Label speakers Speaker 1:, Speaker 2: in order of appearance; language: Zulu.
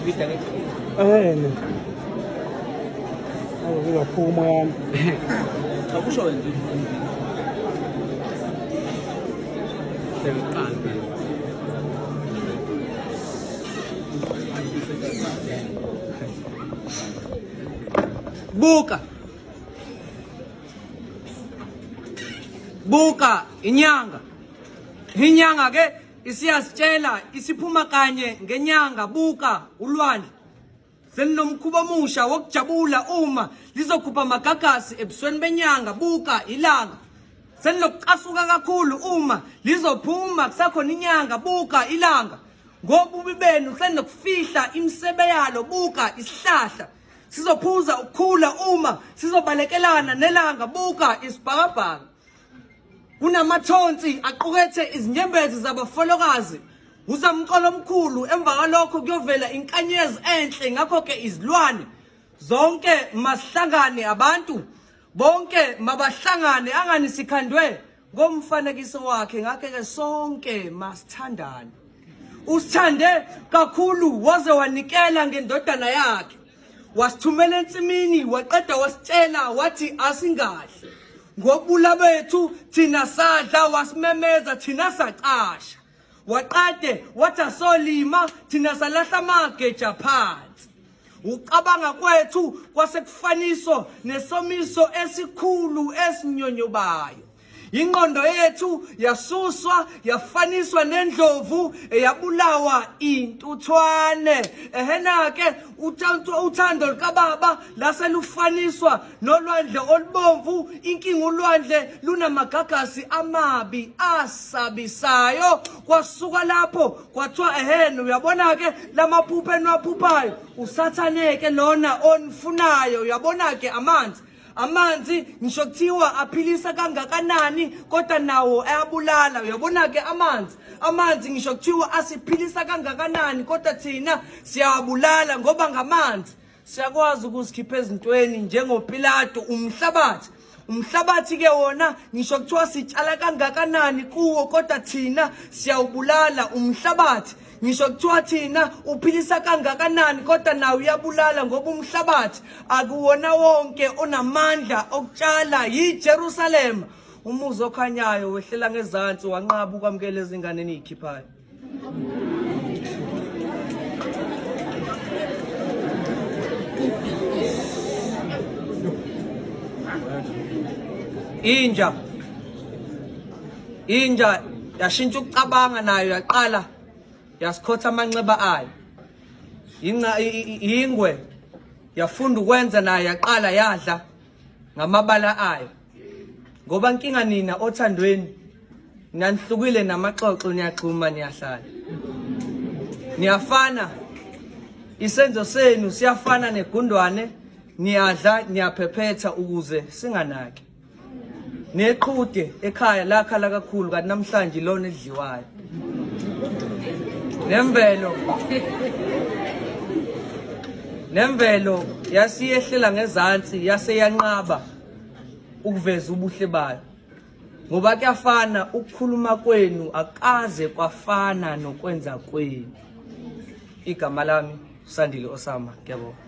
Speaker 1: ngibida ngeke
Speaker 2: uyaphuma yami
Speaker 1: akusho wena seyiqala buka inyanga ke isiyasitshela isiphuma kanye ngenyanga. Buka ulwandle seninomkhuba omusha wokujabula uma lizokhupha amagagasi ebusweni benyanga. Buka ilanga senilokucasuka kakhulu uma lizophuma kusakhona inyanga. Buka ilanga ngobubi benu senokufihla imisebe yalo. Buka isihlahla sizophuza ukukhula uma sizobalekelana nelanga. Buka isibhakabhaka kunamathonsi aqukethe izinyembezi zabafolokazi. Uzamqolo omkhulu emva kwalokho kuyovela inkanyezi enhle. Ngakho ke izilwane zonke masihlangane, abantu bonke mabahlangane, angani sikhandwe ngomfanekiso wakhe. Ngakho ke sonke masithandane. Usithande kakhulu waze wanikela ngendodana yakhe. Wasithumela ensimini waqeda wasitshela wathi asingahle. Ngobula bethu thina sadla, wasimemeza thina saqasha. Waqade wathi asolima thina salahla amageja phansi. Ucabanga kwethu kwasekufaniso nesomiso esikhulu esinyonyobayo. Ingqondo yethu yasuswa yafaniswa nendlovu eyabulawa intuthwane. Ehena ke uthando likababa laselufaniswa nolwandle olubomvu. Inkinga ulwandle lunamagagasi amabi asabisayo. Kwasuka lapho kwathiwa ehena uyabona ke lamaphupho enwaphuphayo usathane ke lona onifunayo. Uyabona ke amanzi ngisho kuthiwa aphilisa kangakanani kodwa nawo ayabulala. Uyabona ke amanzi ngisho kuthiwa asiphilisa kangakanani kodwa thina siyabulala. Ngoba ngamanzi siyakwazi ukusikhipha ezintweni njengoPilato. Umhlabathi ke wona ngisho kuthiwa sitshala kangakanani kuwo kodwa thina siyawubulala umhlabathi. Ngisho kuthiwa thina uphilisa kangakanani kodwa nawe uyabulala. Ngoba umhlabathi akuwona wonke onamandla okutshala. YiJerusalema umuzi okhanyayo wehlela ngezansi wanqaba ukwamukela izingane eniyikhiphayo. Inja yashintsha ukucabanga, nayo yaqala yasikhotha amanxeba ayo. Ingwe yafunda ukwenza, nayo yaqala yadla ngamabala ayo. Ngoba inkinga nina othandweni nanihlukile namaxoxo, niyaxhuma niyahlala. Niyafana, isenzo senu siyafana negundwane, niyadla niyaphephetha ukuze singanaki. Neqhude ekhaya lakhala kakhulu kanti namhlanje lona edliwayo. Nemvelo yasiyehlela ngezansi yaseyanqaba ukuveza ubuhle bayo. Ngoba kuyafana ukukhuluma kwenu akaze kwafana nokwenza kwenu. Igama lami Sandile Osama, ngiyabonga.